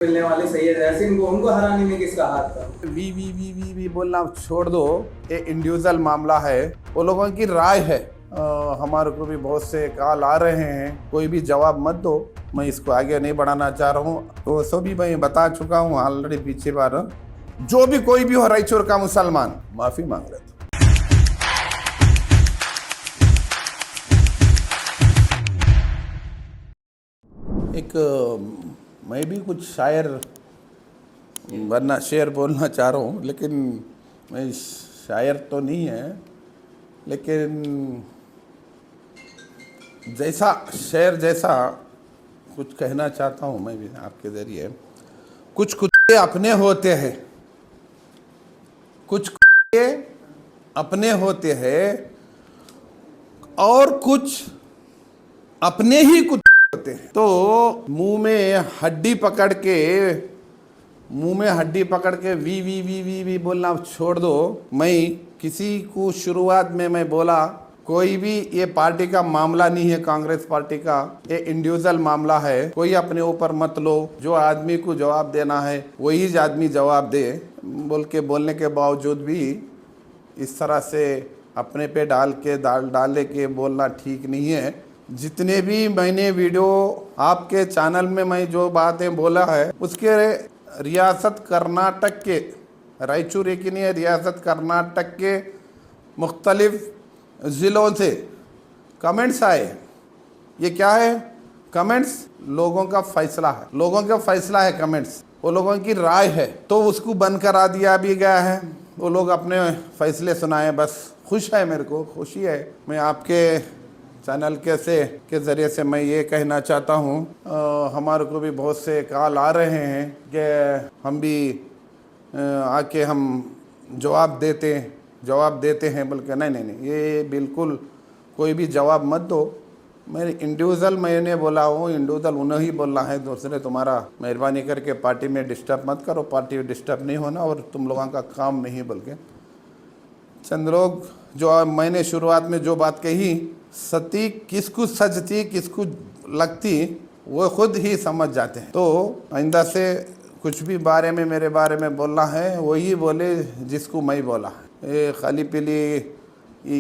मिलने वाले सैयद यासीन को उनको हराने में किसका हाथ था? वी बोलना छोड़ दो। ये इंडिविजुअल मामला है, वो लोगों की राय है। हमारे को भी बहुत से कॉल आ रहे हैं, कोई भी जवाब मत दो। मैं इसको आगे नहीं बढ़ाना चाह रहा हूँ, तो सो भी मैं बता चुका हूँ ऑलरेडी पीछे बार। जो भी कोई भी हो रायचूर का मुसलमान, माफी मांग लेता। एक मैं भी कुछ शायर वरना शेर बोलना चाह रहा हूँ, लेकिन मैं शायर तो नहीं है, लेकिन जैसा शेर जैसा कुछ कहना चाहता हूँ मैं भी आपके ज़रिए। कुछ कुत्ते अपने होते हैं, कुछ कुत्ते अपने होते हैं, और कुछ अपने ही कुत्ते होते हैं। तो मुंह में हड्डी पकड़ के वी बोलना छोड़ दो। मैं किसी को शुरुआत में मैं बोला, कोई भी ये पार्टी का मामला नहीं है, कांग्रेस पार्टी का ये इंडिविजुअल मामला है। कोई अपने ऊपर मत लो, जो आदमी को जवाब देना है वही आदमी जवाब दे। बोलने के बावजूद भी इस तरह से अपने पे डाले के बोलना ठीक नहीं है। जितने भी मैंने वीडियो आपके चैनल में मैं जो बातें बोला है, उसके रियासत कर्नाटक के, रायचूर एक ही नहीं है, रियासत कर्नाटक के मुख्तलिफ ज़िलों से कमेंट्स आए। ये क्या है? कमेंट्स लोगों का फैसला है, लोगों का फैसला है कमेंट्स, वो लोगों की राय है। तो उसको बंद करा दिया भी गया है, वो लोग अपने फैसले सुनाए, बस खुश है, मेरे को खुशी है। मैं आपके चैनल के ज़रिए से मैं ये कहना चाहता हूँ, हमारे को भी बहुत से कॉल आ रहे हैं कि हम भी आके हम जवाब देते हैं, बल्कि नहीं, ये बिल्कुल कोई भी जवाब मत दो। मैंने बोला हूँ, इंडिविजुअल उन्हें ही बोलना है, दूसरे तुम्हारा मेहरबानी करके पार्टी में डिस्टर्ब मत करो, पार्टी डिस्टर्ब नहीं होना और तुम लोगों का काम नहीं। बल्कि चंद लोग जो मैंने शुरुआत में जो बात कही, सती किसको सजती किसको लगती वो खुद ही समझ जाते हैं। तो आइंदा से कुछ भी मेरे बारे में बोलना है वही बोले जिसको मैं बोला। ये खाली पीली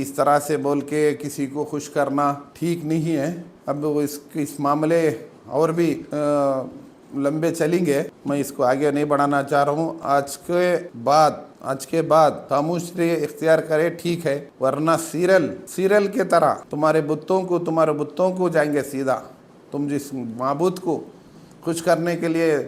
इस तरह से बोल के किसी को खुश करना ठीक नहीं है। अब इस मामले और भी लंबे चलेंगे, मैं इसको आगे नहीं बढ़ाना चाह रहा हूँ। आज के बाद खामोशी इख्तियार करे, ठीक है, वरना सीरियल के तरह तुम्हारे बुत्तों को जाएंगे सीधा। तुम जिस माबूद को खुश करने के लिए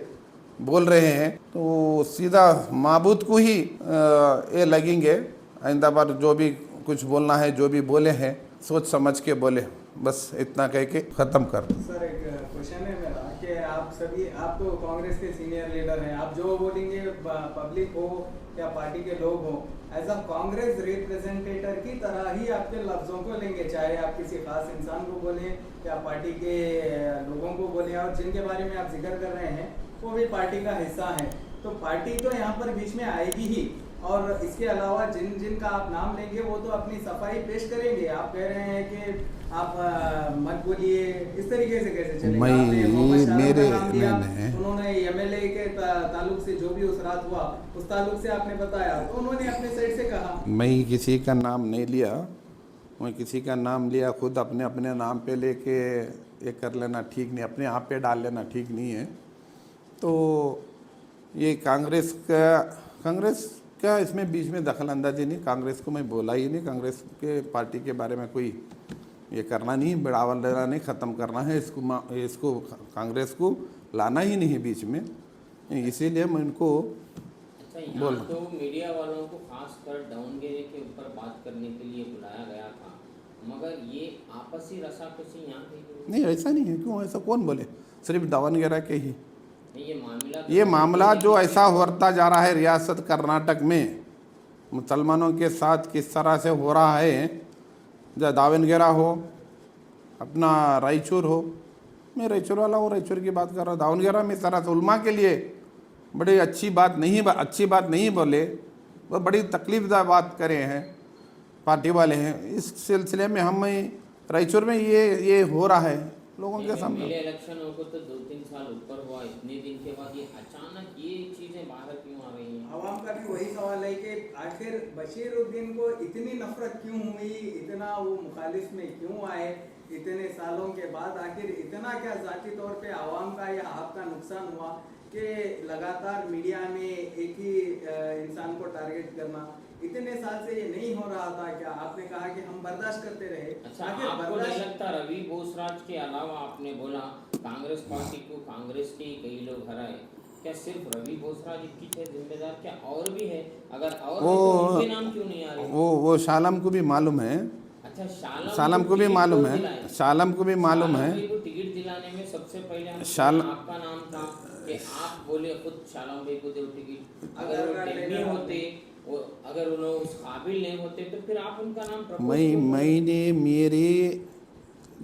बोल रहे हैं, तो सीधा माबूद को ही ये लगेंगे। आइंदा बार जो भी कुछ बोलना है, जो भी बोले हैं, सोच समझ के बोले। बस इतना कह के ख़त्म कर दूँ। सर, एक क्वेश्चन है मेरा कि आप तो कांग्रेस के सीनियर लीडर हैं, आप जो बोलेंगे पब्लिक हो या पार्टी के लोग हो, एज अ कांग्रेस रिप्रेजेंटेटर की तरह ही आपके लफ्जों को लेंगे, चाहे आप किसी खास इंसान को बोलें या पार्टी के लोगों को बोलें, और जिनके बारे में आप जिक्र कर रहे हैं वो भी पार्टी का हिस्सा है। तो पार्टी तो यहाँ पर बीच में आएगी ही, और इसके अलावा जिन का आप नाम लेंगे वो तो अपनी सफाई पेश करेंगे। आप कह रहे हैं कि आप मत बोलिए, इस तरीके से कैसे चलेगा? उन्होंने एमएलए के ताल्लुक से जो भी उस रात हुआ, उस ताल्लुक से आपने बताया, तो उन्होंने अपने साइड से कहा। मैं किसी का नाम नहीं लिया, मैं किसी का नाम लिया खुद अपने नाम पे लेके ये कर लेना ठीक नहीं, अपने आप पे डाल लेना ठीक नहीं है। तो ये कांग्रेस का इसमें बीच में दखल अंदाजी नहीं, कांग्रेस को मैं बोला ही नहीं, कांग्रेस के पार्टी के बारे में कोई ये करना नहीं, बढ़ावा देना नहीं, ख़त्म करना है इसको कांग्रेस को लाना ही नहीं बीच में, इसीलिए मैं इनको बोल। तो मीडिया वालों को खासकर दावनगेरे के ऊपर बात करने के लिए बुलाया गया था, मगर ये आपसी रसाकसी यहाँ नहीं, ऐसा नहीं है। क्यों? ऐसा कौन बोले? सिर्फ दावनगेरा के ही ये मामला जो ऐसा होता जा रहा है रियासत कर्नाटक में मुसलमानों के साथ किस तरह से हो रहा है, चाहे दावनगेरा हो, अपना रायचूर हो, मैं रायचूर वाला हूँ, रायचूर की बात कर रहा हूँ। दावनगेरा में इस तरह से उल्मा के लिए बड़ी अच्छी बात नहीं बोले, वो बड़ी तकलीफदार बात करे हैं पार्टी वाले हैं। इस सिलसिले में हम रायचूर में ये हो रहा है, लोगों के मेरे सामने। इलेक्शनों को तो 2-3 साल ऊपर हुआ, इतने दिन के बाद ये अचानक ये चीजें बाहर क्यों आ रही हैं? आवाम का भी वही सवाल है कि आखिर बशीरुद्दीन को इतनी नफरत क्यों हुई, इतना वो मुखालिफ में क्यों आए इतने सालों के बाद, आखिर इतना क्या जाती तौर पे आवाम का या आपका नुकसान हुआ कि लगातार मीडिया में एक ही इंसान को टारगेट करना, इतने साल से ये नहीं हो रहा था क्या? आपने कहा कि हम बर्दाश्त करते रहे। अच्छा, आखिर आपको नहीं लगता रवि बोसराज के अलावा, आपने बोला कांग्रेस पार्टी को कांग्रेस के कई लोग हराए, क्या सिर्फ रवि बोसराज इसकी थे जिम्मेदार, क्या और भी है? अगर और है तो उनके नाम क्यों नहीं आ रहे? वो शालम को भी मालूम है, अच्छा, शालम को भी टिकट मालूम कौन है, दिलाए? शालम को भी मालूम है। शालम भाई को टिकट दिलाने में सबसे पहले हम आपका नाम था कि आप बोले खुद शालम भाई को दो टिकट। अगर वो नहीं होते, अगर उन्होंने उस काबिल नहीं होते तो फिर आप उनका नाम प्रपोज क्यों करें? मैंने मेरी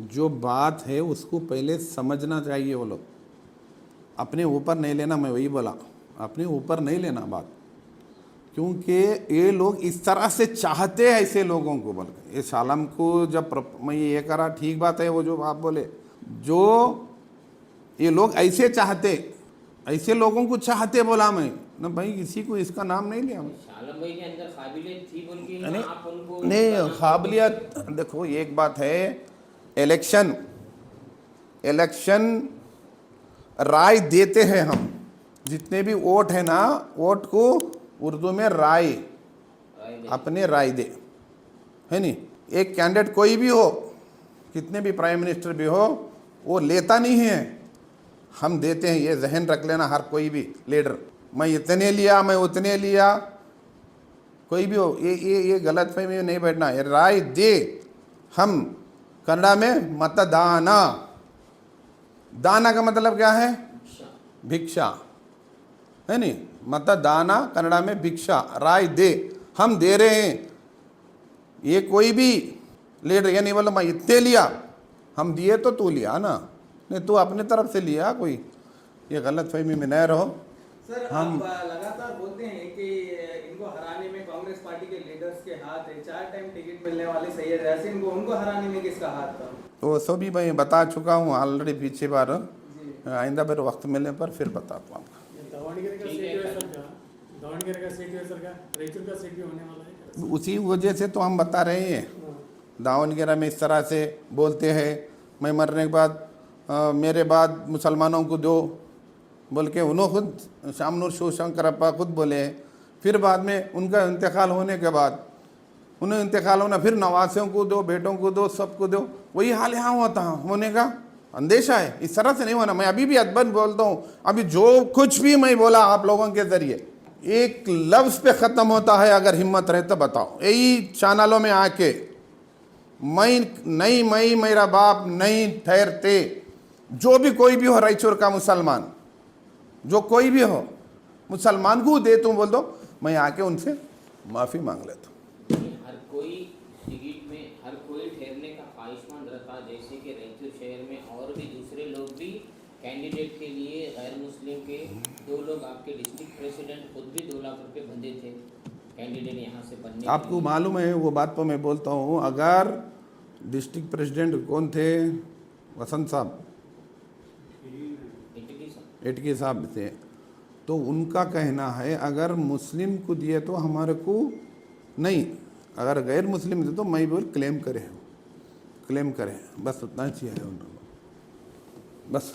जो बात है उसको पहले समझना चाहिए। वो लोग अपने ऊपर नहीं लेना, मैं वही बोला, अपने ऊपर नहीं लेना बात, क्योंकि ये लोग इस तरह से चाहते हैं ऐसे लोगों को। बल्कि ये शालम को जब मैं ये करा, ठीक बात है वो जो आप बोले, जो ये लोग ऐसे चाहते, ऐसे लोगों को चाहते, बोला मैं ना भाई, किसी को इसका नाम नहीं लिया मैं। शालम भाई के अंदर काबिलियत थी बोल के नहीं आप उनको नहीं, काबिलियत देखो, एक बात है, इलेक्शन राय देते हैं हम, जितने भी वोट है ना, वोट को उर्दू में राय, अपने राय दे, है नहीं। एक कैंडिडेट कोई भी हो, कितने भी प्राइम मिनिस्टर भी हो, वो लेता नहीं है, हम देते हैं। ये जहन रख लेना, हर कोई भी लीडर, मैं इतने लिया, मैं उतने लिया, कोई भी हो, ये गलत फहमी में नहीं बैठना। ये राय दे, हम कन्नड़ा में मतदाना, दाना का मतलब क्या है? भिक्षा, है नहीं। मतदाना कन्नड़ा में भिक्षा, राय दे, हम दे रहे हैं। ये कोई भी लीडर ये नहीं बोला मैं इतने लिया, हम दिए तो तू लिया ना, नहीं तू अपने तरफ से लिया। कोई ये गलत फहमी में न रहो। सर, आप लगातार बोलते हैं कि इनको हराने में कांग्रेस पार्टी के लीडर्स के हाथ है। 4 टाइम टिकट मिलने वाले सैयद यासीन को, उनको हराने में किसका हाथ था? वो सब भी मैं बता चुका हूँ ऑलरेडी पीछे बार, आइंदा फिर वक्त मिलने पर फिर बताता हूँ आपको। दावणगेरे का सीट है सर, का रायचूर का सीट भी होने वाला है। उसी वजह से तो हम बता रहे हैं। दावणगेरा में इस तरह से बोलते हैं, मैं मरने के बाद मेरे बाद मुसलमानों को दो बोल के, उन्होंने खुद शामनूर शिवशंकरप्पा खुद बोले हैं। फिर बाद में उनका इंतकाल होने के बाद, उन्हें इंतकाल होना, फिर नवासियों को दो, बेटों को दो, सबको दो। वही हाल यहाँ होता होने का अंदेशा है। इस तरह से नहीं होना। मैं अभी भी अदबन बोलता हूँ, अभी जो कुछ भी मैं बोला आप लोगों के ज़रिए, एक लफ्ज़ पे ख़त्म होता है। अगर हिम्मत रहे तो बताओ, यही चैनलों में आके मैं मेरा बाप नहीं ठहरते। जो भी कोई भी हो रायचूर का मुसलमान, जो कोई भी हो मुसलमान को दे, तुम बोल दो, मैं आके उनसे माफ़ी मांग लेता हूँ। हर कोई टिकट में, हर कोई ठहरने का ख्वाहिशमंद रहता, जैसे कि रायचूर शहर में और भी दूसरे लोग भी कैंडिडेट के लिए गैर मुस्लिम के 2 लोग, आपके डिस्ट्रिक्ट प्रेसिडेंट खुद भी 2 लाख रुपए बंधे थे कैंडिडेट यहाँ से बनने। आपको मालूम है वो बात, तो मैं बोलता हूँ, अगर डिस्ट्रिक्ट प्रेसिडेंट कौन थे? वसंत साहब, एटकी साहब थे। तो उनका कहना है अगर मुस्लिम को दिए तो हमारे को नहीं, अगर गैर मुस्लिम दे तो मैं बोल क्लेम करें, बस उतना ही चाहिए उन लोगों, बस।